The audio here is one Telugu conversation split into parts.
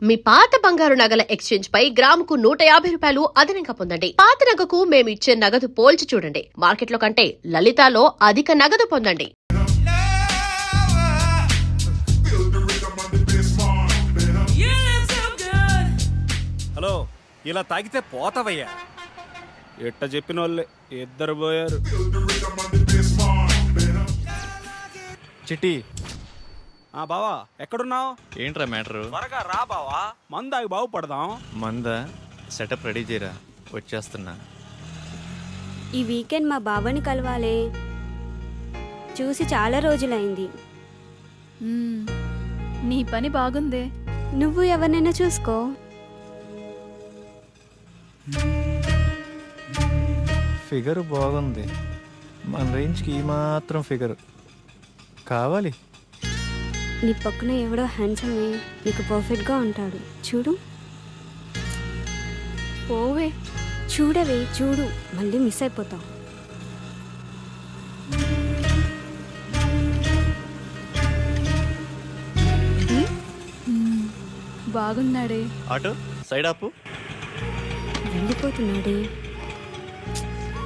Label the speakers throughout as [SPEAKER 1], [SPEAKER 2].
[SPEAKER 1] మీ పాత బంగారు నగల ఎక్స్చేంజ్ పై గ్రాముకు 150 రూపాయలు అదనంగా పొందండి. పాత నగకు మేము ఇచ్చే నగదు పోల్చి చూడండి. మార్కెట్లో కంటే లలితాలో అధిక నగదు పొందండి.
[SPEAKER 2] హలో, ఇలా తాగితే పోతావయ్యా. ఎట్ట చెప్పిన వాళ్ళే ఇద్దరు పోయారు.
[SPEAKER 3] చిట్టి,
[SPEAKER 2] బావా ఎక్కడున్నావు?
[SPEAKER 3] ఏంట్రా మ్యాటరు?
[SPEAKER 2] త్వరగా రా బావా, మందాగి బాగుపడదాం.
[SPEAKER 3] మంద సెటప్ రెడీ చేయరా, వచ్చేస్తున్నా.
[SPEAKER 4] ఈ వీకెండ్ మా బావని కలవాలే, చూసి చాలా రోజులైంది.
[SPEAKER 5] నీ పని బాగుందే.
[SPEAKER 4] నువ్వు ఎవరినైనా చూసుకో.
[SPEAKER 3] ఫిగర్ బాగుంది, మన రేంజ్కి ఈ మాత్రం ఫిగర్ కావాలి.
[SPEAKER 4] నీ పక్కన ఎవడో హ్యాండ్సమ్ నీకు పర్ఫెక్ట్గా ఉంటాడు, చూడు.
[SPEAKER 5] పోవే,
[SPEAKER 4] చూడవే, చూడు, మళ్ళీ మిస్ అయిపోతావు.
[SPEAKER 5] బాగున్నాడే.
[SPEAKER 3] ఆటో సైడ్ ఆపు.
[SPEAKER 4] వెళ్ళిపోతున్నాడే.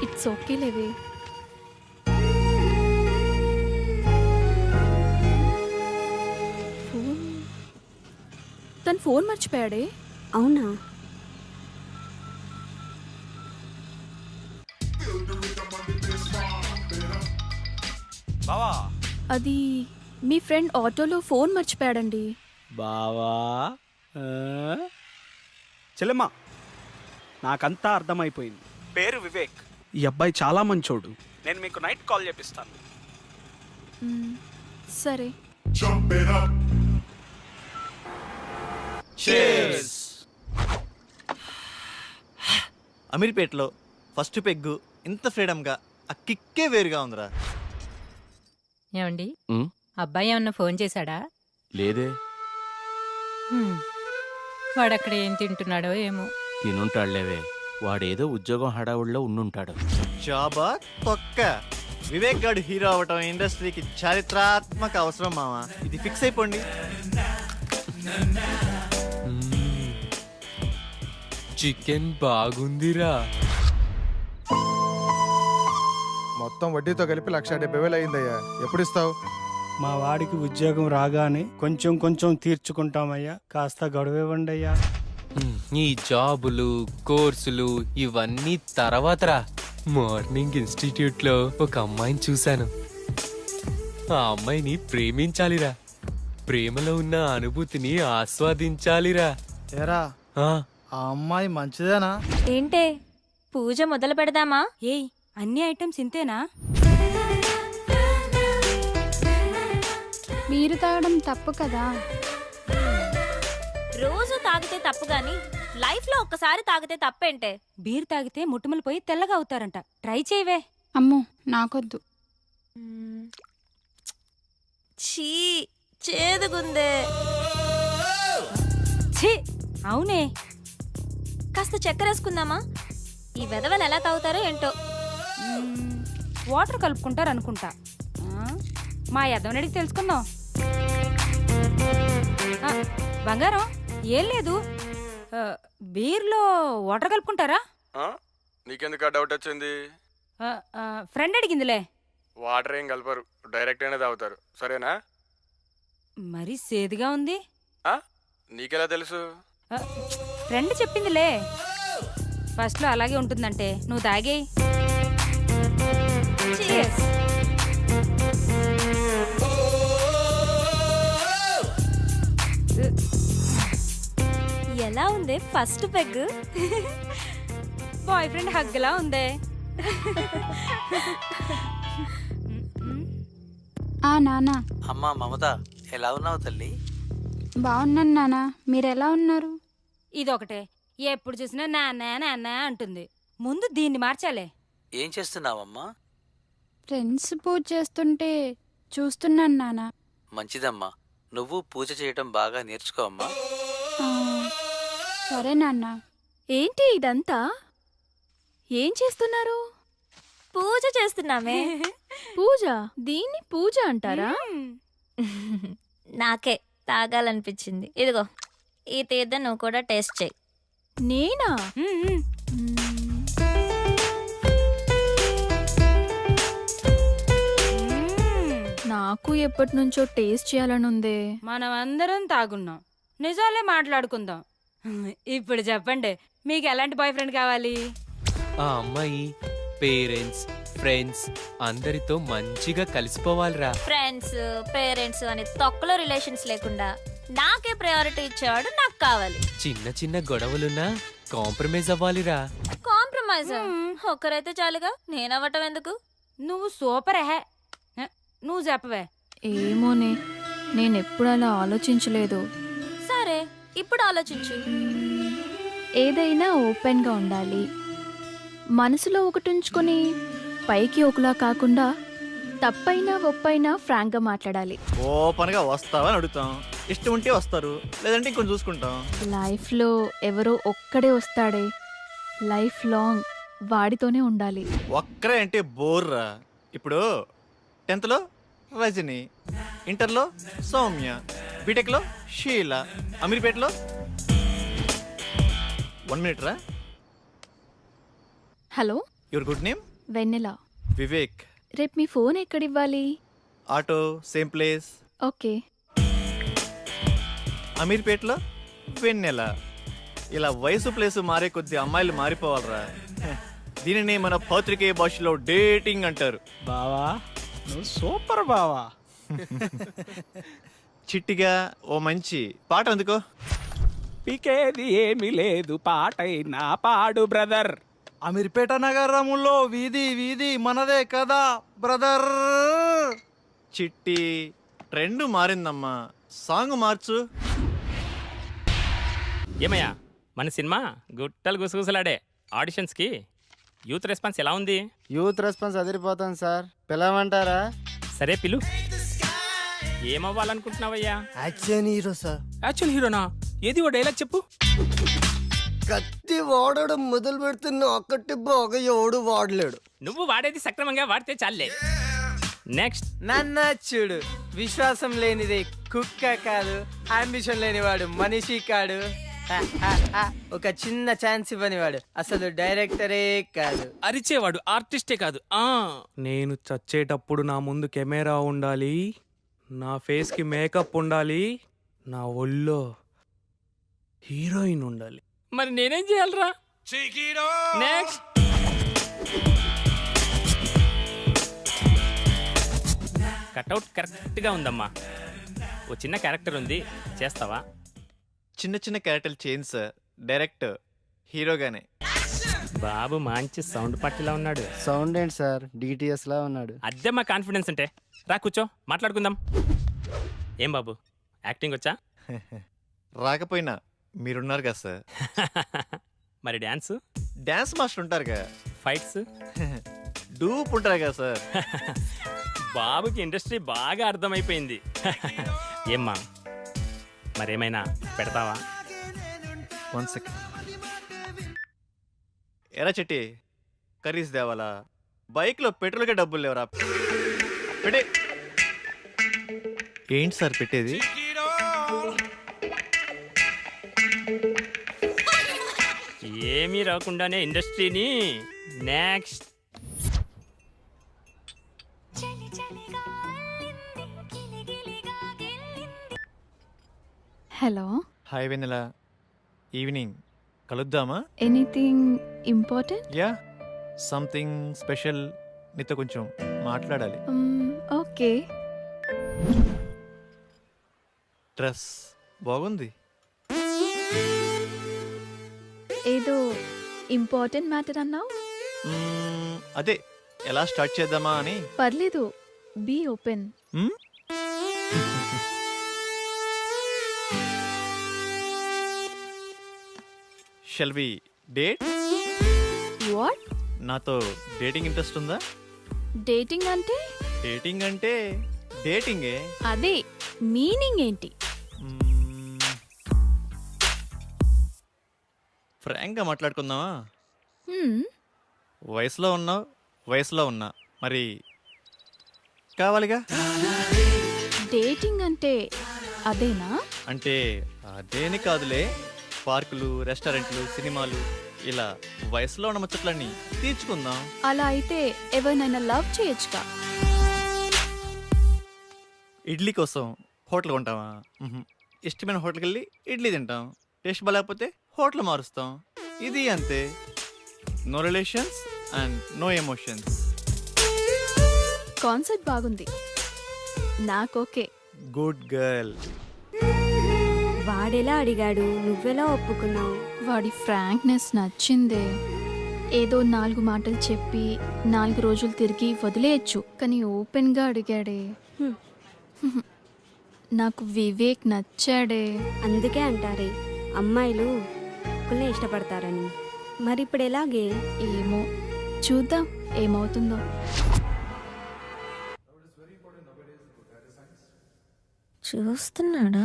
[SPEAKER 5] ఇట్స్ ఓకే లేవే. తను ఫోన్ మర్చిపోయాడే.
[SPEAKER 4] అవునా?
[SPEAKER 2] బావా,
[SPEAKER 5] అది మీ ఫ్రెండ్ ఆటోలో ఫోన్ మర్చిపోయాడండి.
[SPEAKER 2] బావా చెల్లెమ్మా, నాకంతా అర్థమైపోయింది. పేరు వివేక్. ఈ అబ్బాయి చాలా మంచోడు. నేను మీకు నైట్ కాల్ చేపిస్తాను.
[SPEAKER 5] సరే.
[SPEAKER 3] అమీర్పేటలో ఫస్ట్ పెగ్గు ఇంత ఫ్రీడమ్గా ఆ కిక్కే వేరుగా ఉందిరా.
[SPEAKER 6] ఏమండి, అబ్బాయి ఏమన్నా ఫోన్ చేశాడా?
[SPEAKER 7] లేదే.
[SPEAKER 6] వాడక్కడ ఏం తింటున్నాడో ఏమో.
[SPEAKER 7] తినుంటాడులేవే, వాడేదో ఉద్యోగం హడావుడిలో ఉండుంటాడు.
[SPEAKER 3] జాబా తొక్క. వివేక్ గాడు హీరో అవటం ఇండస్ట్రీకి చారిత్రాత్మక అవసరం మావా. ఇది ఫిక్స్ అయిపోండి.
[SPEAKER 8] చికెన్ బాగుందిరా.
[SPEAKER 9] మొత్తం వడ్డీతో కలిపి 1,70,000 అయిందయ్యా. ఎప్పుడు ఇస్తావు?
[SPEAKER 10] మా వాడికి ఉద్యోగం రాగానే కొంచెం కొంచెం తీర్చుకుంటామయ్యా, కాస్త గడువివ్వండి అయ్యా.
[SPEAKER 8] ఈ జాబులు కోర్సులు ఇవన్నీ తర్వాతరా. మార్నింగ్ ఇన్స్టిట్యూట్ లో ఒక అమ్మాయిని చూశాను. ఆ అమ్మాయిని ప్రేమించాలిరా, ప్రేమలో ఉన్న అనుభూతిని ఆస్వాదించాలిరా.
[SPEAKER 10] ఏరా,
[SPEAKER 8] ఆ
[SPEAKER 10] ఆ అమ్మాయి మంచిదేనా?
[SPEAKER 11] ఏంటే, పూజ మొదలు పెడదామా?
[SPEAKER 4] ఏయ్, అన్ని ఐటమ్స్ ఇంతేనా?
[SPEAKER 5] మీరు తాగడం తప్పు కదా.
[SPEAKER 11] రోజు తాగితే తప్పు గాని లైఫ్ లో ఒక్కసారి తాగితే తప్పేంటే?
[SPEAKER 4] బీర్ తాగితే ముట్టుమలు పోయి తెల్లగా అవుతారంట. ట్రై చేయవే.
[SPEAKER 5] అమ్మో, నాకొద్దు.
[SPEAKER 11] ఛీ, చేదుగుందే.
[SPEAKER 4] ఛీ, అవునే.
[SPEAKER 11] కాస్త చక్కెర వేసుకుందామా? ఈ వెధవలు ఎలా తాగుతారో ఏంటో.
[SPEAKER 4] వాటర్ కలుపుకుంటారు అనుకుంటా. మా యదవనడికి తెలుసుకుందాం. బంగారం, ఏం లేదు, బీర్లో వాటర్ కలుపుకుంటారా?
[SPEAKER 9] నీకెందుకు డౌట్ వచ్చింది?
[SPEAKER 4] ఫ్రెండ్ అడిగిందిలే.
[SPEAKER 9] వాటర్ ఏం కలపరు, డైరెక్ట్ గానే తాగుతారు. సరేనా?
[SPEAKER 4] మరి సేదుగా ఉంది.
[SPEAKER 9] నీకెలా తెలుసు?
[SPEAKER 4] ఫ్రెండ్ చెప్పిందిలే. ఫస్ట్ లో అలాగే ఉంటుందంటే నువ్వు తాగేయి.
[SPEAKER 11] ఎలా ఉంది ఫస్ట్ పెగ్?
[SPEAKER 4] బాయ్ ఫ్రెండ్ హగ్లా ఉందే.
[SPEAKER 5] నానా.
[SPEAKER 7] అమ్మా మమత, ఎలా ఉన్నావు తల్లి?
[SPEAKER 5] బాగున్నాను నానా, మీరెలా ఉన్నారు?
[SPEAKER 4] ఇదొకటే, ఎప్పుడు చూసినా నాన్న నాన్న అంటుంది. ముందు దీన్ని మార్చాలే.
[SPEAKER 7] ఏం చేస్తున్నావమ్మా?
[SPEAKER 5] ఫ్రెండ్స్ పూజ చేస్తుంటే చూస్తున్నాను నానా.
[SPEAKER 7] మంచిదమ్మా, నువ్వు పూజ చేయటం బాగా నేర్చుకో అమ్మా.
[SPEAKER 5] సరే నాన్న.
[SPEAKER 11] ఏంటి ఇదంతా? ఏం చేస్తున్నారు? పూజ చేస్తున్నామే.
[SPEAKER 5] పూజ? దీన్ని పూజ అంటారా?
[SPEAKER 11] నాకే తాగాలనిపించింది. ఇదిగో ఈ తీర్థం నువ్వు కూడా టేస్ట్ చేయి.
[SPEAKER 5] నేనా?
[SPEAKER 4] మ్మ్.
[SPEAKER 5] నాకు ఎప్పటి నుంచో టేస్ట్ చేయాలని ఉంది.
[SPEAKER 4] మనం అందరం తాగున్నాం, నిజాలే మాట్లాడుకుందాం. ఇప్పుడు చెప్పండి, మీకు ఎలాంటి బాయ్ ఫ్రెండ్ కావాలి?
[SPEAKER 8] ఆ అమ్మాయి పేరెంట్స్ ఫ్రెండ్స్ అందరితో మంచిగా కలిసిపోవాలిరా.
[SPEAKER 11] ఫ్రెండ్స్ పేరెంట్స్ అని తొక్కలో రిలేషన్స్ లేకుండా నాకే ప్రయారిటీ ఇచ్చేవాడు నాకు కావాలి.
[SPEAKER 8] చిన్న చిన్న గొడవలున్నా కాంప్రమైజ్ అవ్వాలిరా.
[SPEAKER 11] కాంప్రమైజ్ ఒక్కరైతే చాలుగా, నేనవ్వటం ఎందుకు?
[SPEAKER 4] నువ్వు సూపర్ హే. నువ్వు చెప్పవే.
[SPEAKER 5] ఏమోనే, నేనెప్పుడు అలా ఆలోచించలేదు.
[SPEAKER 11] సరే ఇప్పుడు ఆలోచించు.
[SPEAKER 5] ఏదైనా ఓపెన్గా ఉండాలి, మనసులో ఒకటి ఉంచుకొని పైకి ఒకలా కాకుండా తప్పైనా ఒప్పైనా ఫ్రాంక్గా మాట్లాడాలి.
[SPEAKER 3] ఓపెన్గా వస్తావని అడుగుతాం, ఇష్టం ఉంటే వస్తారు, లేదంటే ఇంకొంచెం చూసుకుంటాం.
[SPEAKER 5] లైఫ్లో ఎవరో ఒక్కడే వస్తాడే, లైఫ్ లాంగ్ వాడితోనే ఉండాలి.
[SPEAKER 3] ఒక్కరే అంటే బోర్రా. ఇప్పుడు 10th లో రజని, ఇంటర్లో సౌమ్య, బీటెక్లో షీలా, అమీర్పేటలో 1 minute రా.
[SPEAKER 5] Hello,
[SPEAKER 3] your good name?
[SPEAKER 5] Vennela.
[SPEAKER 3] Vivek.
[SPEAKER 5] రేపు మీ ఫోన్ ఎక్కడివ్వాలి?
[SPEAKER 3] Auto same place.
[SPEAKER 5] ఓకే.
[SPEAKER 3] అమీర్పేటలో వెన్నెల. ఇలా వయసు ప్లేస్ మారే కొద్ది అమ్మాయిలు మారిపోవాలరా. దీనిని మన పత్రికే భాషలో డేటింగ్ అంటారు.
[SPEAKER 2] బావా నువ్వు సూపర్ బావా.
[SPEAKER 3] చిట్టిగా ఓ మంచి పాట అందుకో.
[SPEAKER 2] పీకేది ఏమీ లేదు పాటైనా పాడు బ్రదర్.
[SPEAKER 9] అమీర్పేట నగరములో వీధి వీధి మనదే కదా బ్రదర్.
[SPEAKER 3] చిట్టి ట్రెండ్ మారిందమ్మా, సాంగ్ మార్చు.
[SPEAKER 12] ఏమయ్యా మన సినిమా గుట్టలు గుసగుసలాడే ఆడిషన్స్కి యూత్ రెస్పాన్స్ ఎలా ఉంది?
[SPEAKER 9] యూత్ రెస్పాన్స్ అదిరిపోతాను సార్, పిలవమంటారా?
[SPEAKER 12] సరే పిలు. ఏమవ్వాలనుకుంటున్నావయ్యా?
[SPEAKER 9] Action hero sir.
[SPEAKER 12] యాక్చువల్ హీరోనా? ఏది ఓ డైలాగ్ చెప్పు.
[SPEAKER 9] కత్తి వాడడం మొదలు పెడుతున్న ఒక్కటి బాగా ఎవడు వాడలేడు.
[SPEAKER 12] నువ్వు వాడేది సక్రమంగా వాడితే చాలే. నెక్స్ట్.
[SPEAKER 13] నన్న చూడు, విశ్వాసం లేనిది కుక్క కాదు, అంబిషన్ లేనివాడు మనిషి కాడు, ఒక చిన్న ఛాన్స్ ఇవ్వనివాడు అసలు డైరెక్టరే కాదు.
[SPEAKER 12] అరిచేవాడు ఆర్టిస్టే కాదు.
[SPEAKER 2] నేను చచ్చేటప్పుడు నా ముందు కెమెరా ఉండాలి, నా ఫేస్ కి మేకప్ ఉండాలి, నా ఒళ్ళో హీరోయిన్ ఉండాలి.
[SPEAKER 12] మరి నేనేం చేయాలరా? నెక్స్ట్. కట్అవుట్ కరెక్ట్గా ఉందమ్మా. ఓ చిన్న క్యారెక్టర్ ఉంది, చేస్తావా?
[SPEAKER 3] చిన్న చిన్న క్యారెక్టర్ చేంజ్ సార్, డైరెక్ట్ హీరోగానే.
[SPEAKER 12] బాబు మంచి సౌండ్ పార్టీలా ఉన్నాడు.
[SPEAKER 9] సౌండ్ ఏంటి సార్, డిటిఎస్ లా ఉన్నాడు.
[SPEAKER 12] అదే మా కాన్ఫిడెన్స్ అంటే. రా కూర్చో, మాట్లాడుకుందాం. ఏం బాబు, యాక్టింగ్ వచ్చా?
[SPEAKER 3] రాకపోయినా మీరున్నారు కదా సార్.
[SPEAKER 12] మరి డ్యాన్స్?
[SPEAKER 3] డ్యాన్స్ మాస్టర్ ఉంటారుగా.
[SPEAKER 12] ఫైట్స్?
[SPEAKER 3] డూప్ ఉంటారు కదా సార్.
[SPEAKER 12] బాబుకి ఇండస్ట్రీ బాగా అర్థమైపోయింది. ఏమ్మా మరేమైనా పెడతావా?
[SPEAKER 3] 1 second. ఎరా చెట్టి, కర్రీస్ దేవాలా? బైక్లో పెట్రోల్కే డబ్బులు లేవరా? పెట్టే. ఏంటి సార్ పెట్టేది?
[SPEAKER 12] ఏమీ రాకుండానే ఇండస్ట్రీని. Next.
[SPEAKER 5] Hello.
[SPEAKER 3] Hi Vennela, evening కలుద్దామా?
[SPEAKER 5] Anything important?
[SPEAKER 3] Yeah, something special. నీతో కొంచెం మాట్లాడాలి.
[SPEAKER 5] ఓకే.
[SPEAKER 3] డ్రెస్ బాగుంది.
[SPEAKER 5] ఏదో ఇంపార్టెంట్ మ్యాటర్ అన్నావు.
[SPEAKER 3] అదే ఎలా స్టార్ట్ చేద్దామా అని.
[SPEAKER 5] పర్లేదు, be open.
[SPEAKER 3] Shall we date?
[SPEAKER 5] What?
[SPEAKER 3] నాతో డేటింగ్ ఇంట్రెస్ట్ ఉందా?
[SPEAKER 5] డేటింగ్ అంటే?
[SPEAKER 3] డేటింగ్ అంటే డేటింగే.
[SPEAKER 5] అదే మీనింగ్ ఏంటి?
[SPEAKER 3] ఫ్రాంక్గా మాట్లాడుకుందామా?
[SPEAKER 5] హ్మ్.
[SPEAKER 3] వయసులో ఉన్నావు, వయసులో ఉన్నా, మరి కావాలిగా.
[SPEAKER 5] డేటింగ్ అంటే అదేనా?
[SPEAKER 3] అంటే అదేని కాదులే, పార్కులు, రెస్టారెంట్లు, సినిమాలు, ఇలా వయసులో ఉన్న ముచ్చట్లన్నీ తీర్చుకుందాం.
[SPEAKER 5] అలా అయితే ఎవరినైనా లవ్ చేయొచ్చుగా.
[SPEAKER 3] ఇడ్లీ కోసం హోటల్ కొంటావా? ఇష్టమైన హోటల్కి వెళ్ళి ఇడ్లీ తింటాం. టేస్ట్ బాగాలేకపోతే హోటల్ మారుస్తాం. ఇది అంతే. No relations and no emotions.
[SPEAKER 5] Concept బాగుంది, నాకోకే.
[SPEAKER 3] Good girl.
[SPEAKER 11] వాడెలా అడిగాడు, నువ్వెలా ఒప్పుకున్నావు?
[SPEAKER 5] వాడి ఫ్రాంక్నెస్ నచ్చిందే. ఏదో 4 మాటలు చెప్పి 4 రోజులు తిరిగి వదిలేయచ్చు, కానీ ఓపెన్గా అడిగాడే. నాకు వివేక్ నచ్చాడే.
[SPEAKER 11] అందుకే అంటారే అమ్మాయిలు ఒకళ్ళనే ఇష్టపడతారని. మరి ఇప్పుడు ఎలాగే?
[SPEAKER 5] ఏమో, చూద్దాం ఏమవుతుందో.
[SPEAKER 11] చూస్తున్నాడా?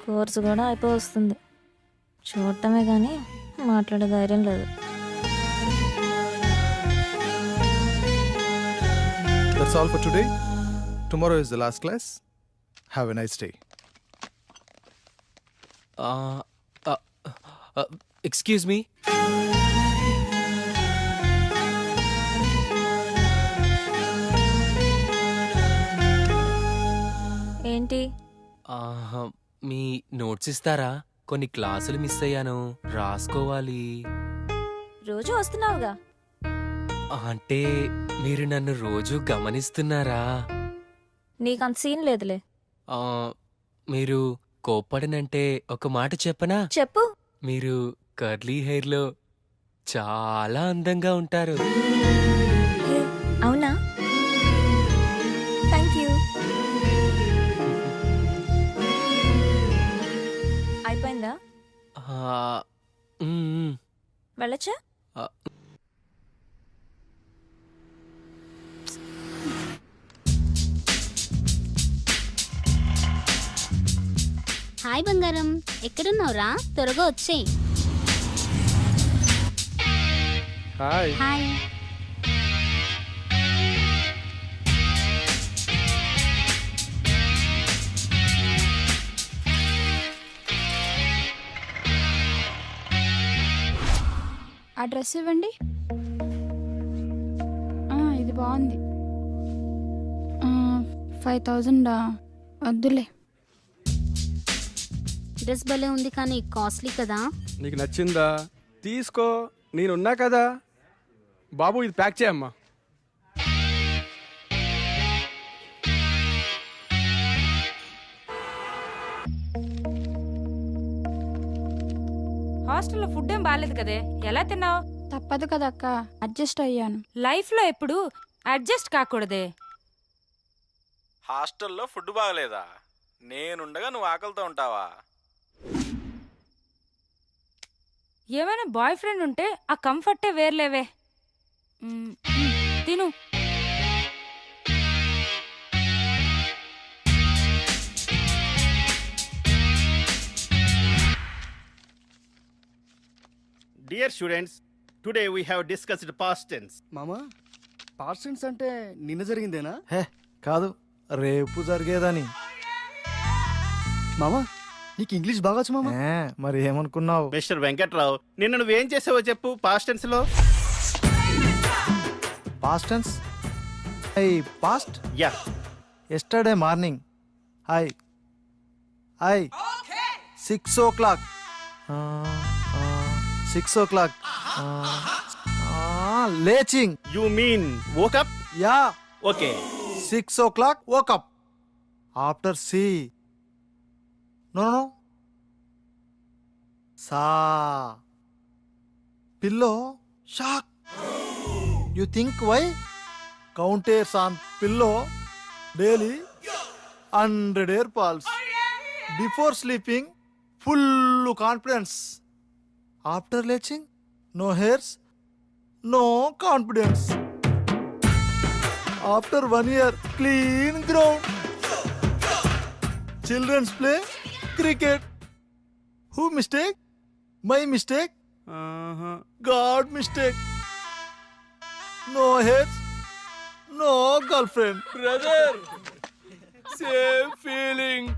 [SPEAKER 11] కోర్సు కూడా అయిపో వస్తుంది. చూడటమే కానీ మాట్లాడే ధైర్యం లేదు.
[SPEAKER 9] That's all for today. Tomorrow is the last class. Have a nice day.
[SPEAKER 8] Excuse me.
[SPEAKER 11] ఏంటి?
[SPEAKER 8] మీ నోట్స్ ఇస్తారా? కొన్ని క్లాసులు మిస్ అయ్యాను, రాసుకోవాలి.
[SPEAKER 11] రోజు వస్తున్నావుగా.
[SPEAKER 8] అంటే మీరు నన్ను రోజు గమనిస్తున్నారా?
[SPEAKER 11] నీకంత సీన్ లేదులే.
[SPEAKER 8] మీరు కోప్పడనంటే ఒక మాట చెప్పనా?
[SPEAKER 11] చెప్పు.
[SPEAKER 8] మీరు కర్లీ హెయిర్లో చాలా అందంగా ఉంటారు.
[SPEAKER 11] అవునా? Thank you. అయిపోయిందా? వెళ్ళచ్చా?
[SPEAKER 14] హాయ్ బంగారం, ఎక్కడున్నావురా? త్వరగా వచ్చేయ్.
[SPEAKER 2] హాయ్.
[SPEAKER 14] హాయ్.
[SPEAKER 5] ఆ డ్రెస్ ఇవ్వండి. ఇది బాగుంది. 5000 వద్దులే.
[SPEAKER 14] డ్రెస్ భలే ఉంది కానీ కాస్ట్లీ కదా.
[SPEAKER 2] నీకు నచ్చిందా? తీసుకో, నేనున్నా కదా. బాబు ఇది ప్యాక్ చేయమ్మా.
[SPEAKER 4] హాస్టల్లో ఫుడ్ ఏం బాగాలేదు కదే, ఎలా తిన్నావు?
[SPEAKER 5] తప్పదు కదక్క, అడ్జస్ట్ అయ్యాను.
[SPEAKER 4] లైఫ్లో ఎప్పుడు అడ్జస్ట్ కాకూడదే.
[SPEAKER 2] హాస్టల్లో ఫుడ్ బాగలేదా? నేనుండగా నువ్వు ఆకలితో ఉంటావా?
[SPEAKER 4] ఏమైనా బాయ్ ఫ్రెండ్ ఉంటే ఆ కంఫర్టే వేర్లేవే. తిను.
[SPEAKER 3] Dear students, today we have discussed past tense.
[SPEAKER 10] మామా, పాస్ట్ టెన్స్ అంటే నిన్న జరిగిందేనా?
[SPEAKER 9] హే కాదు, రేపు జరిగేదని.
[SPEAKER 10] మామా, నీకు ఇంగ్లీష్ బాగా వచ్చు మామా.
[SPEAKER 9] మరి ఏమనుకున్నావు?
[SPEAKER 3] మిస్టర్ వెంకట్రావు, నిన్న నువ్వేం చేసావో చెప్పు పాస్ట్ టెన్స్ లో.
[SPEAKER 9] Past tense. Past.
[SPEAKER 3] Yeah.
[SPEAKER 9] Yesterday morning. I 6 o'clock. 6 o'clock. లేచింగ్.
[SPEAKER 3] You mean woke up?
[SPEAKER 9] Yeah.
[SPEAKER 3] Okay.
[SPEAKER 9] 6 o'clock woke up. After C. No. Sa. Pillow. Shock. You think why? Counters on pillow daily 100 air pulse. Before sleeping, full confidence. After leaching, no hairs, no confidence. After 1 year, clean ground. Children's play cricket. Who mistake? My mistake?
[SPEAKER 3] God mistake. No hair, no girlfriend.
[SPEAKER 2] Brother same feeling.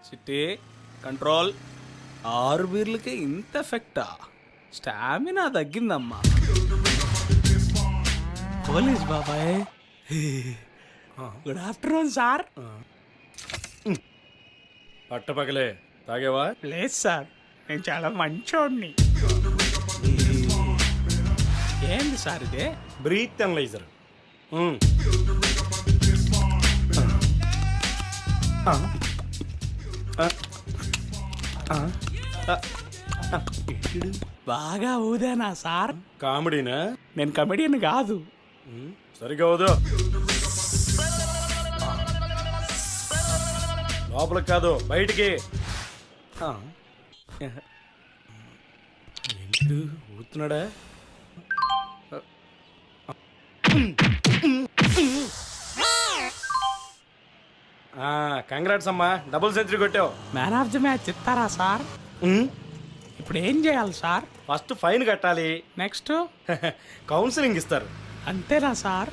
[SPEAKER 2] Chitti control. 6 బీర్లకే ఇంత ఎఫెక్టా? స్టామినా తగ్గిందమ్మా. పోలీస్ బాబాయ్, గుడ్ ఆఫ్టర్నూన్ సార్.
[SPEAKER 10] పట్టపగలే తాగేవా?
[SPEAKER 2] లేదు సార్, నేను చాలా మంచోడిని. ఏంది సార్ ఇదే?
[SPEAKER 10] Breath analyser.
[SPEAKER 2] బాగా ఊదేనా సార్?
[SPEAKER 10] కామెడీనా?
[SPEAKER 2] నేను కమెడియన్ కాదు.
[SPEAKER 10] సరిగా ఊదు. లోపలికి కాదు, బయటికి. ఏంటి ఊతున్నాడా? కంగ్రాట్స్ అమ్మా, డబుల్ సెంచరీ కొట్టావు.
[SPEAKER 2] మ్యాన్ ఆఫ్ ది మ్యాచ్ ఇస్తారా సార్? ఇప్పుడు ఏం చేయాలి సార్?
[SPEAKER 10] ఫస్ట్ ఫైన్ కట్టాలి,
[SPEAKER 2] నెక్స్ట్
[SPEAKER 10] కౌన్సిలింగ్ ఇస్తారు.
[SPEAKER 2] అంతేనా సార్?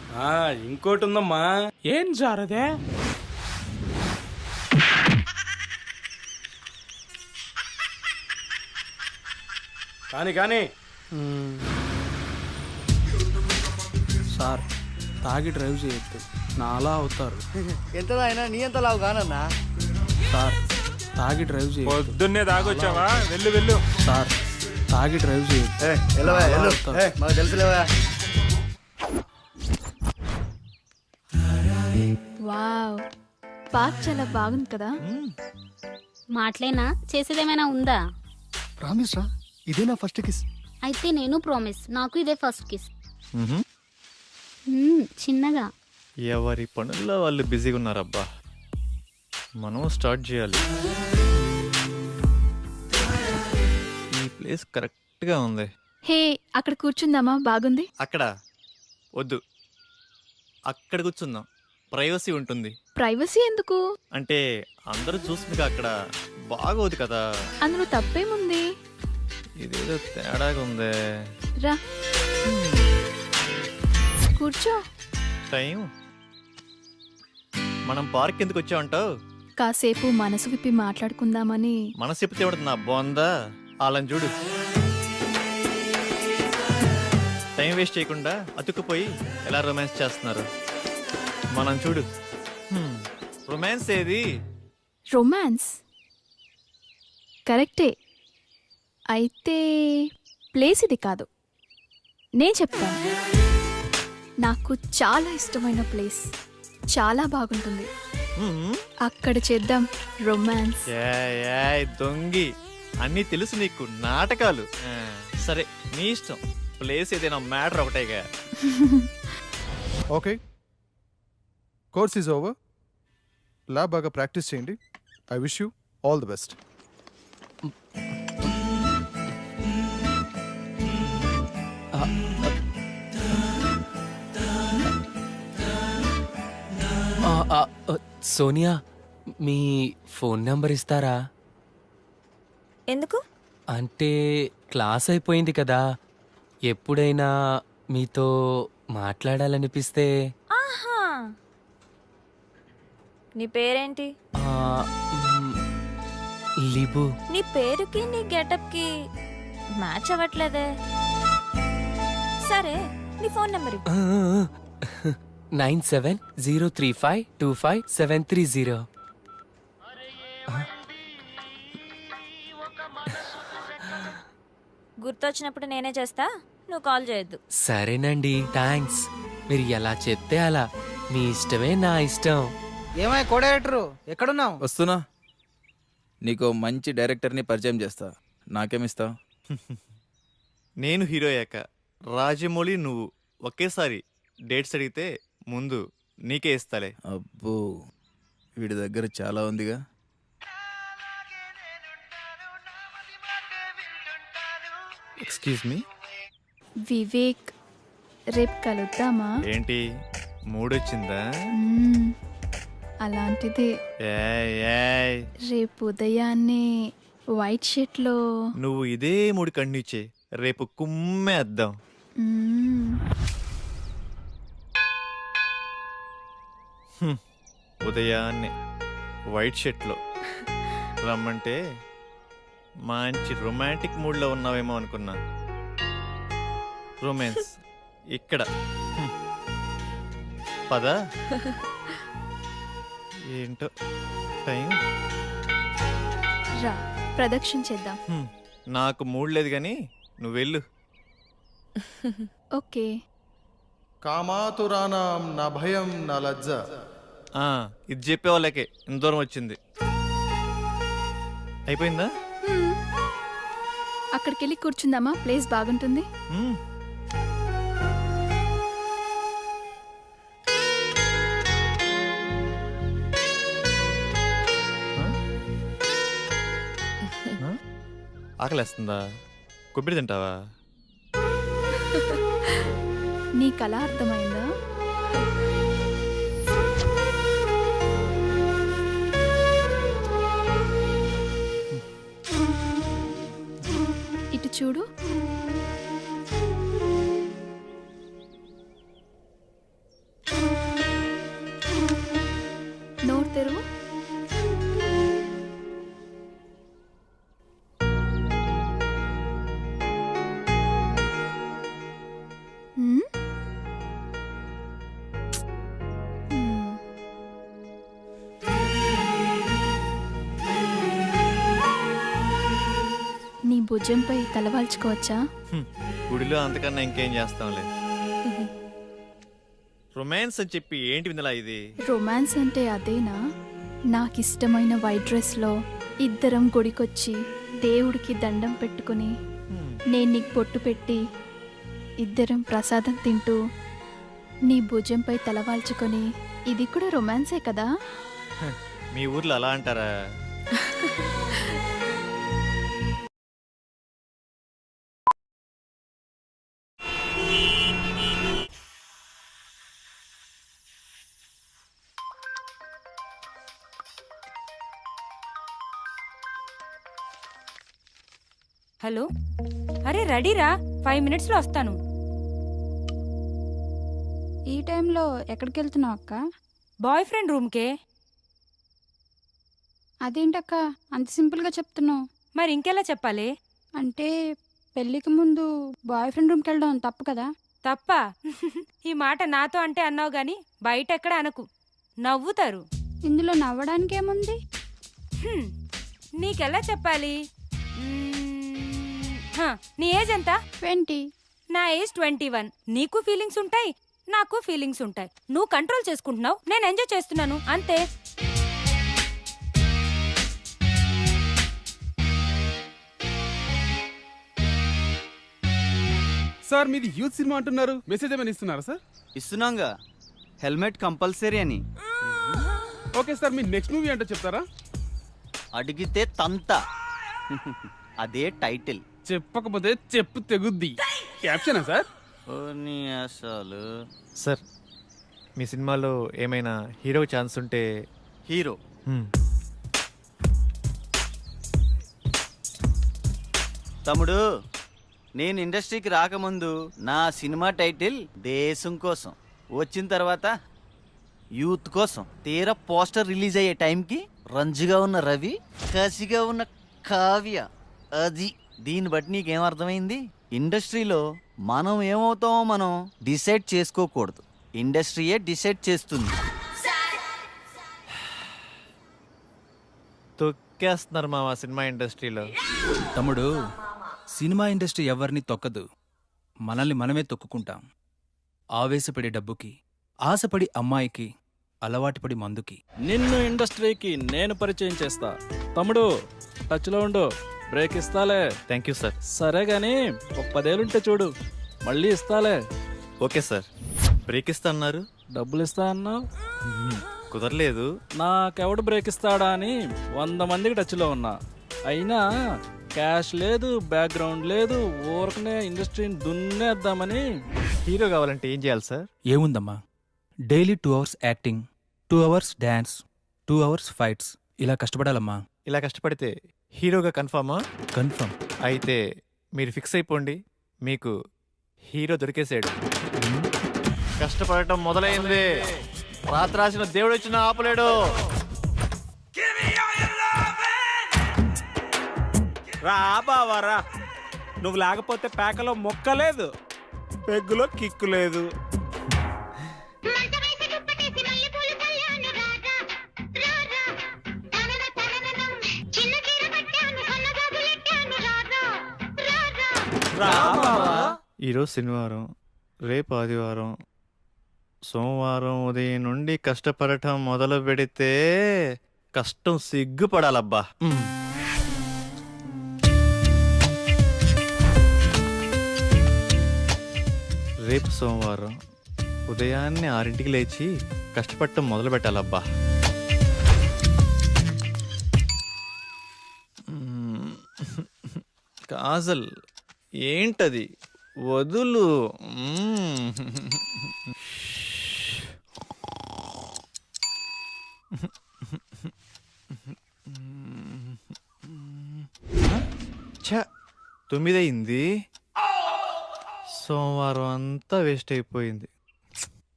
[SPEAKER 10] ఇంకోటి ఉందమ్మా.
[SPEAKER 2] ఏం సార్ అదే?
[SPEAKER 10] కానీ
[SPEAKER 2] సార్, తాగి డ్రైవ్ చేయొద్దు, నాలా అవుతారు.
[SPEAKER 13] ఎంత అయినా నీ ఎంత లావు కానన్నా.
[SPEAKER 2] సార్, తాగి డ్రైవ్ చేయొద్దు.
[SPEAKER 12] పొద్దున్నే తాగొచ్చావా? వెళ్ళు వెళ్ళు.
[SPEAKER 2] సార్, తాగి డ్రైవ్ చేయొద్దు.
[SPEAKER 13] మాకు తెలుసులేవా.
[SPEAKER 5] వావ్, పార్క్ చాలా బాగుంది కదా.
[SPEAKER 14] మాటలేనా, చేసేదేమైనా ఉందా?
[SPEAKER 9] ప్రామిస్ రా, ఇదే నా ఫస్ట్ కిస్.
[SPEAKER 14] అయితే నేను ప్రామిస్, నాకు ఇదే ఫస్ట్ కిస్. చిన్నగా.
[SPEAKER 3] ఎవరి పనుల్లో వాళ్ళు బిజీగా ఉన్నారబ్బా. మనం స్టార్ట్ చేయాలి. ఈ ప్లేస్ కరెక్ట్గా ఉంది.
[SPEAKER 5] హే, అక్కడ కూర్చుందామా? బాగుంది.
[SPEAKER 3] అక్కడ వద్దు, అక్కడ కూర్చుందాం, ప్రైవసీ ఉంటుంది.
[SPEAKER 5] ప్రైవసీ ఎందుకు?
[SPEAKER 3] అంటే అందరూ చూసుకుని అక్కడ బాగోదు కదా.
[SPEAKER 5] అందులో తప్పేముంది?
[SPEAKER 3] ఇదేదో తేడాగా ఉందే.
[SPEAKER 5] రా కూర్చో.
[SPEAKER 3] టైం మనం పార్క్ ఎందుకు వచ్చామంటావు?
[SPEAKER 5] కాసేపు మనసు విప్పి మాట్లాడుకుందామని.
[SPEAKER 3] మనసు చెప్తే నా బాగుందా? వాళ్ళని చూడు, టైం వేస్ట్ చేయకుండా అతుక్కుపోయి ఎలా రొమాన్స్ చేస్తున్నారు. మనం చూడు, రొమాన్స్ ఏది?
[SPEAKER 5] రొమాన్స్ కరెక్టే, అయితే ప్లేస్ ఇది కాదు. నేను చెప్తాను, నాకు చాలా ఇష్టమైన ప్లేస్, చాలా బాగుంటుంది. అక్కడ చేద్దాం రొమాన్స్.
[SPEAKER 3] దొంగి, అన్నీ తెలుసు నీకు, నాటకాలు. సరే నీ ఇష్టం, ప్లేస్ ఏదైనా మ్యాటర్ ఒకటేగా.
[SPEAKER 9] Okay, course is over. Lab బాగా ప్రాక్టీస్ చేయండి. I wish you all the best.
[SPEAKER 8] Sonia, మీ ఫోన్ నంబర్ ఇస్తారా?
[SPEAKER 11] ఎందుకు?
[SPEAKER 8] అంటే క్లాస్ అయిపోయింది కదా, ఎప్పుడైనా మీతో మాట్లాడాలనిపిస్తే.
[SPEAKER 11] ఆహా, నీ పేరేంటి?
[SPEAKER 8] లిబు.
[SPEAKER 11] నీ పేరుకి నీ గెటప్కి మ్యాచ్ అవ్వట్లేదే. సరే, నీ ఫోన్ నెంబర్
[SPEAKER 8] 9703525730.
[SPEAKER 11] గుర్తొచ్చినప్పుడు నేనే చేస్తా, నువ్వు కాల్ చేయొద్దు.
[SPEAKER 8] సరేనండి, థ్యాంక్స్. మీరు ఎలా చెప్తే అలా, మీ ఇష్టమే నా ఇష్టం.
[SPEAKER 13] ఏమై కో డైరెక్టరు, ఎక్కడున్నావు?
[SPEAKER 7] వస్తున్నా. నీకు మంచి డైరెక్టర్ని పరిచయం చేస్తా. నాకేమిస్తావు?
[SPEAKER 3] నేను హీరో అయ్యాక రాజమౌళి నువ్వు ఒకేసారి డేట్స్ అడిగితే ముందు నీకే ఇస్తాలే.
[SPEAKER 7] అబ్బో, వీడి దగ్గర చాలా ఉందిగా.
[SPEAKER 3] Excuse me.
[SPEAKER 5] వివేక్, రేపు కలుద్దామా?
[SPEAKER 3] ఏంటి మూడొచ్చిందా?
[SPEAKER 5] అలాంటిదే.
[SPEAKER 3] ఏయ్, ఏయ్.
[SPEAKER 5] రేపు ఉదయాన్నే వైట్ షర్ట్లో
[SPEAKER 3] నువ్వు ఇదే మూడు కండిచే రేపు కుమ్మేద్దాం.
[SPEAKER 5] మ్మ్.
[SPEAKER 3] ఉదయాన్నే వైట్ షర్ట్లో రమ్మంటే మంచి రొమాంటిక్ మూడ్లో ఉన్నావేమో అనుకున్నా. రొమాన్స్ ఇక్కడ. పద. ఏంటో టైం.
[SPEAKER 5] రా ప్రదక్షిణ చేద్దాం.
[SPEAKER 3] నాకు మూడ్ లేదు కానీ నువ్వు వెళ్ళు.
[SPEAKER 5] ఓకే.
[SPEAKER 9] కామాతురానాం నా భయం నా లజ్జ.
[SPEAKER 3] ఇది చెప్పే వాళ్ళకే ఇంత దూరం వచ్చింది. అయిపోయిందా?
[SPEAKER 5] అక్కడికి వెళ్ళి కూర్చుందామా? ప్లేస్ బాగుంటుంది.
[SPEAKER 3] ఆకలేస్తుందా? కొబ్బరి తింటావా?
[SPEAKER 5] నీ కళ అర్థమైందా? ఇటు చూడు. నోరు తెరువు. మ్మ్? మ్మ్. నీ భుజంపై తలవాల్చుకోవచ్చా?
[SPEAKER 3] గుడిలో అంతకన్నా ఇంకేం చేస్తాంలే. రొమాన్స్ అని చెప్పి ఏంటి విందలా ఇది?
[SPEAKER 5] రొమాన్స్ అంటే అదేనా? నాకిష్టమైన వైట్ డ్రెస్లో ఇద్దరం గుడికొచ్చి దేవుడికి దండం పెట్టుకుని నేను నీకు పొట్టు పెట్టి ఇద్దరం ప్రసాదం తింటూ నీ భుజంపై తలవాల్చుకొని, ఇది కూడా రొమాన్సే కదా?
[SPEAKER 3] మీ ఊర్లో అలా అంటారా?
[SPEAKER 4] హలో, అరే రెడీరా, 5 minutesలో వస్తాను.
[SPEAKER 14] ఈ టైంలో ఎక్కడికి వెళ్తున్నావు అక్క?
[SPEAKER 4] Boy friend రూమ్కే.
[SPEAKER 14] అదేంటక్క అంత సింపుల్గా చెప్తున్నావు?
[SPEAKER 4] మరి ఇంకెలా చెప్పాలి?
[SPEAKER 14] అంటే పెళ్ళికి ముందు బాయ్ ఫ్రెండ్ రూమ్కి వెళ్ళడం తప్పు కదా?
[SPEAKER 4] తప్ప? ఈ మాట నాతో అంటే అన్నావు గాని బయట ఎక్కడ అనకు, నవ్వుతారు.
[SPEAKER 14] ఇందులో నవ్వడానికి ఏముంది?
[SPEAKER 4] నీకెలా చెప్పాలి? నీ ఏజ్ ఎంత?
[SPEAKER 14] 20.
[SPEAKER 4] నా ఏజ్ 21. నీకు ఫీలింగ్స్ ఉంటాయి, నాకు ఫీలింగ్స్ ఉంటాయి. నువ్వు కంట్రోల్ చేసుకుంటున్నావు, నేను ఎంజాయ్ చేస్తున్నాను, అంతే.
[SPEAKER 2] సార్ మీది యూత్ సినిమా అంటున్నారు, మెసేజ్ ఏమైనా ఇస్తున్నారా సార్?
[SPEAKER 13] ఇస్తున్నాంగా, హెల్మెట్ కంపల్సరీ అని.
[SPEAKER 2] ఓకే సార్, మీ నెక్స్ట్ మూవీ ఏంటో చెప్తారా?
[SPEAKER 13] అడిగితే తంత. అదే టైటిల్.
[SPEAKER 2] చెప్పకపోతే చెప్పు తెగుద్ది. క్యాప్షనా సార్?
[SPEAKER 13] అసలు
[SPEAKER 3] సార్, మీ సినిమాలో ఏమైనా హీరో ఛాన్స్ ఉంటే.
[SPEAKER 13] హీరో తమ్ముడు, నేను ఇండస్ట్రీకి రాకముందు నా సినిమా టైటిల్ దేశం కోసం, వచ్చిన తర్వాత యూత్ కోసం. తీరా పోస్టర్ రిలీజ్ అయ్యే టైంకి రంజుగా ఉన్న రవి, కసిగా ఉన్న కావ్య. అది దీన్ని బట్టి నీకేం అర్థమైంది? ఇండస్ట్రీలో మనం ఏమవుతామో మనం డిసైడ్ చేసుకోకూడదు, ఇండస్ట్రీయే డిసైడ్ చేస్తుంది.
[SPEAKER 3] తొక్కేస్తున్నారు మా సినిమా ఇండస్ట్రీలో.
[SPEAKER 7] తమ్ముడు, సినిమా ఇండస్ట్రీ ఎవరిని తొక్కదు, మనల్ని మనమే తొక్కుకుంటాం. ఆవేశపడి డబ్బుకి, ఆశపడి అమ్మాయికి, అలవాటుపడి మందుకి.
[SPEAKER 2] నిన్ను ఇండస్ట్రీకి నేను పరిచయం చేస్తా. తమ్ముడు టచ్లో ఉండు, బ్రేక్ ఇస్తాలే.
[SPEAKER 3] Thank you sir.
[SPEAKER 2] సరే గాని ఒక 10 ఏళ్ళుంటే చూడు, మళ్ళీ ఇస్తాలే.
[SPEAKER 3] Okay sir. బ్రేక్ ఇస్తా అన్నారు,
[SPEAKER 2] డబ్బులు ఇస్తా అన్నావు,
[SPEAKER 3] కుదరలేదు.
[SPEAKER 2] నాకెవడు బ్రేక్ ఇస్తాడా అని 100 మందికి టచ్లో ఉన్నా, అయినా క్యాష్ లేదు, బ్యాక్గ్రౌండ్ లేదు, ఊరకనే ఇండస్ట్రీని దున్నేద్దామని.
[SPEAKER 3] హీరో కావాలంటే ఏం చేయాలి సార్?
[SPEAKER 7] ఏముందమ్మా, daily 2 hours acting, 2 hours dance, 2 hours fights. ఇలా కష్టపడాలమ్మా.
[SPEAKER 3] ఇలా కష్టపడితే హీరోగా కన్ఫామా?
[SPEAKER 7] కన్ఫర్మ్.
[SPEAKER 3] అయితే మీరు ఫిక్స్ అయిపోండి, మీకు హీరో దొరికేసాడు. కష్టపడటం మొదలైంది. రాత్రి రాసిన దేవుడు వచ్చిన ఆపలేడు.
[SPEAKER 10] రా బావా రా, నువ్వు లేకపోతే పేకలో మొక్క లేదు, పెగ్గులో కిక్కు లేదు. రా బావా.
[SPEAKER 3] ఈరోజు శనివారం, రేపు ఆదివారం, సోమవారం ఉదయం నుండి కష్టపడటం మొదలు పెడితే కష్టం సిగ్గుపడాలబ్బా. రేపు సోమవారం ఉదయాన్నే 6ంటికి లేచి కష్టపడటం మొదలు పెట్టాలబ్బా. కాజల్ ఏంటది, వదులు. ఛ, 9 అయింది. సోమవారం అంతా వేస్ట్ అయిపోయింది.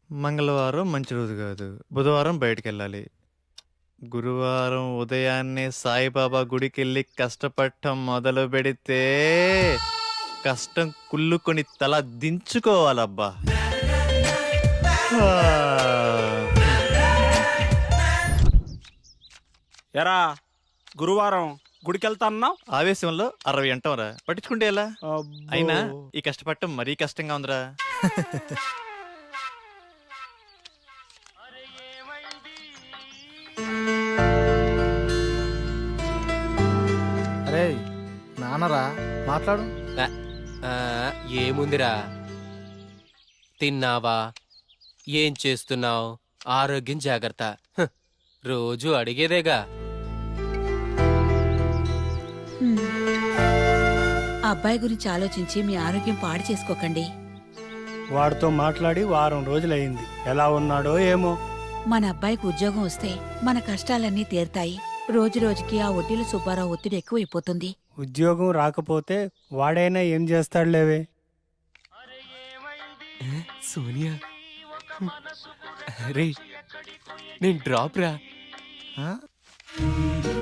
[SPEAKER 3] మంగళవారం మంచి రోజు కాదు, బుధవారం బయటికి వెళ్ళాలి. గురువారం ఉదయాన్నే సాయిబాబా గుడికి వెళ్ళి కష్టపడటం మొదలు పెడితే కష్టం కుళ్ళుకొని తల దించుకోవాలబ్బా.
[SPEAKER 10] ఎరా గురువారం గుడికెళ్తా అన్నావు?
[SPEAKER 3] ఆవేశంలో 60 అంటాంరా, పట్టించుకుంటే ఎలా? అయినా ఈ కష్టపడటం మరీ కష్టంగా ఉందిరా.
[SPEAKER 9] అరే నాన్నరా, మాట్లాడు.
[SPEAKER 8] ఏముందిరా, తిన్నావా, ఏం చేస్తున్నావు, ఆరోగ్యం జాగ్రత్త. హ్, రోజు అడిగేదేగా.
[SPEAKER 15] అబ్బాయి గురించి ఆలోచించి మీ ఆరోగ్యం పాడు చేసుకోకండి.
[SPEAKER 10] వాడితో మాట్లాడి వారం రోజులయ్యింది, ఎలా ఉన్నాడో ఏమో.
[SPEAKER 15] మన అబ్బాయికి ఉద్యోగం వస్తే మన కష్టాలన్నీ తీరుతాయి. రోజు రోజుకి ఆ వడ్డీల సుబ్బారావు ఒత్తిడి ఎక్కువైపోతుంది.
[SPEAKER 10] ఉద్యోగం రాకపోతే వాడైనా ఏం చేస్తాడులేవే.
[SPEAKER 8] సోనియా, రే నేను డ్రాప్ రా.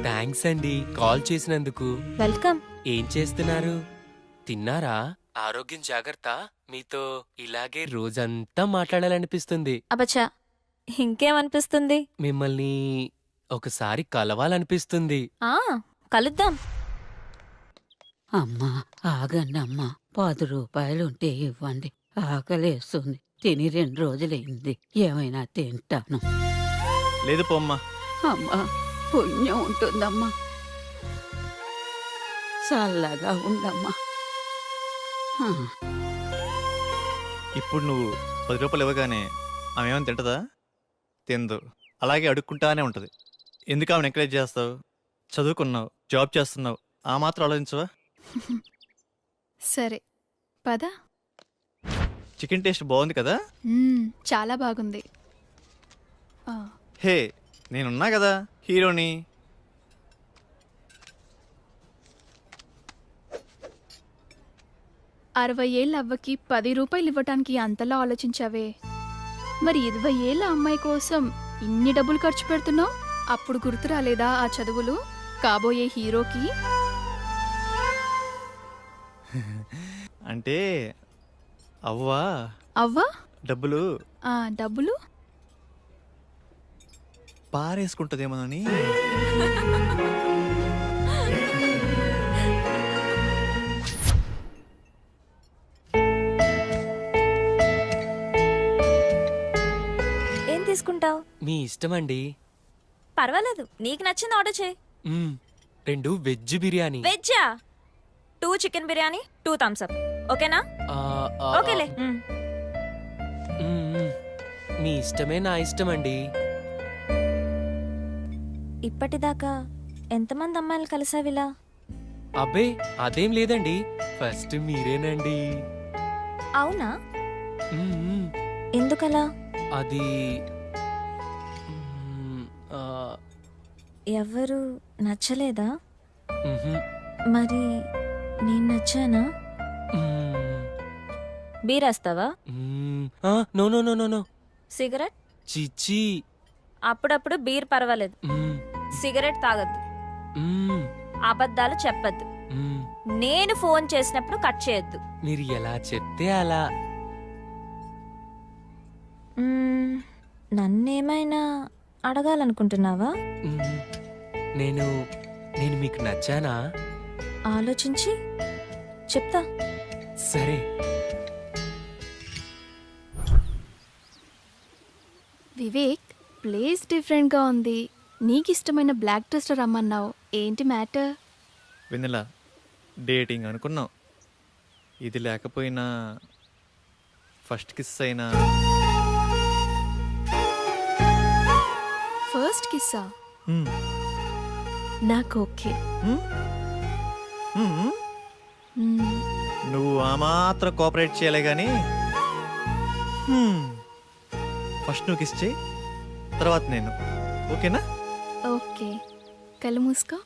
[SPEAKER 8] థ్యాంక్స్ అండి కాల్ చేసినందుకు.
[SPEAKER 11] వెల్కమ్.
[SPEAKER 8] ఏం చేస్తున్నారు, తిన్నారా? ఆరోగ్యం జాగ్రత్త. మీతో ఇలాగే రోజంతా మాట్లాడాలనిపిస్తుంది.
[SPEAKER 11] అబచ్చా, ఇంకేమనిపిస్తుంది?
[SPEAKER 8] మిమ్మల్ని ఒకసారి కలవాలనిపిస్తుంది.
[SPEAKER 11] కలుద్దాం.
[SPEAKER 15] అమ్మా ఆగండి అమ్మా, 10 రూపాయలుంటే ఇవ్వండి, ఆకలేస్తుంది. తిని 2 రోజులైంది, ఏమైనా తింటాను.
[SPEAKER 3] లేదు పోమ్మా.
[SPEAKER 15] అమ్మా పుణ్యం ఉంటుందమ్మా, చల్లగా ఉండమ్మా.
[SPEAKER 3] ఇప్పుడు నువ్వు 10 రూపాయలు ఇవ్వగానే ఆమె ఏమైనా తింటదా? తిందు. అలాగే అడుక్కుంటానే ఉంటుంది. ఎందుకు ఆమెను ఎంకరేజ్ చేస్తావు? చదువుకున్నావు, జాబ్ చేస్తున్నావు, ఆ మాత్రం ఆలోచించవా?
[SPEAKER 5] సరే పద.
[SPEAKER 3] చికెన్ టేస్ట్ బాగుంది కదా?
[SPEAKER 5] చాలా బాగుంది.
[SPEAKER 3] హే, నేనున్నా కదా హీరోని.
[SPEAKER 5] అరవై ఏళ్ళ అవ్వకి 10 రూపాయలు ఇవ్వటానికి అంతలా ఆలోచించావే, మరి 20 ఏళ్ళ అమ్మాయి కోసం ఇన్ని డబ్బులు ఖర్చు పెడుతున్నావు? అప్పుడు గుర్తు రాలేదా ఆ చదువులు కాబోయే హీరోకి?
[SPEAKER 3] అంటే అవ్వా
[SPEAKER 5] అవ్వా
[SPEAKER 3] డబ్బులు
[SPEAKER 5] డబ్బులు
[SPEAKER 3] పారేసుకుంటదేమోనని.
[SPEAKER 11] ఏం తీసుకుంటావు?
[SPEAKER 8] మీ ఇష్టమండి.
[SPEAKER 11] పర్వాలేదు, నీకు నచ్చింది ఆర్డర్ చేయి.
[SPEAKER 8] 2 వెజ్ బిర్యానీ.
[SPEAKER 11] వెజ్జా? 2 చికెన్ బిర్యానీ, 2 థమ్స్ అప్. ఓకేనా? ఓకేలే.
[SPEAKER 8] మీ ఇష్టమే నా ఇష్టమండి.
[SPEAKER 11] ఇప్పటిదాకా ఎంతమంది అమ్మాయిలు కలిసావిలా?
[SPEAKER 8] అబ్బే అదేం లేదండి, ఫస్ట్ మీరేనండి.
[SPEAKER 11] అవునా? ఎందుకలా?
[SPEAKER 8] అది
[SPEAKER 11] ఎవరు నచ్చలేదా?
[SPEAKER 8] మ్హూ.
[SPEAKER 11] మరి నేను నచ్చానా?
[SPEAKER 8] మ్మ్.
[SPEAKER 11] బీరేస్తావా?
[SPEAKER 8] No no no no no
[SPEAKER 11] cigarette?
[SPEAKER 8] చిచి.
[SPEAKER 11] అప్పుడప్పుడు బీర్ పర్వాలేదు,
[SPEAKER 8] మ్మ్.
[SPEAKER 11] సిగరెట్ తాగద్దు,
[SPEAKER 8] మ్మ్.
[SPEAKER 11] అబద్ధాలు చెప్పద్దు,
[SPEAKER 8] మ్మ్.
[SPEAKER 11] నేను ఫోన్ చేసినప్పుడు కట్ చేయొద్దు.
[SPEAKER 8] మీరు ఎలా చెప్తే అలా.
[SPEAKER 11] నన్నేమైనా అడగాలనుకుంటున్నావా?
[SPEAKER 8] మ్మ్. నేను నేను మీకు నచ్చానా?
[SPEAKER 11] ఆలోచించి చెప్తా.
[SPEAKER 8] సరే.
[SPEAKER 5] వివేక్, ప్లేస్ డిఫరెంట్గా ఉంది. నీకు ఇష్టమైన బ్లాక్ డ్రెస్లో రమ్మన్నావు, ఏంటి మ్యాటర్?
[SPEAKER 3] వెన్నెల డేటింగ్ అనుకున్నాం, ఇది లేకపోయినా ఫస్ట్ కిస్ అయినా.
[SPEAKER 5] ఫస్ట్ కిస్సా?
[SPEAKER 3] మ్మ్.
[SPEAKER 5] నాకు ఓకే.
[SPEAKER 3] మ్మ్? మ్మ్. నువ్వు ఆ మాత్రం కోఆపరేట్ చేయాలి కానీ ఫస్ట్ నువ్వు కిస్ చేయి, తర్వాత నేను. ఓకేనా?
[SPEAKER 5] ఓకే, కళ్ళు మూసుకో.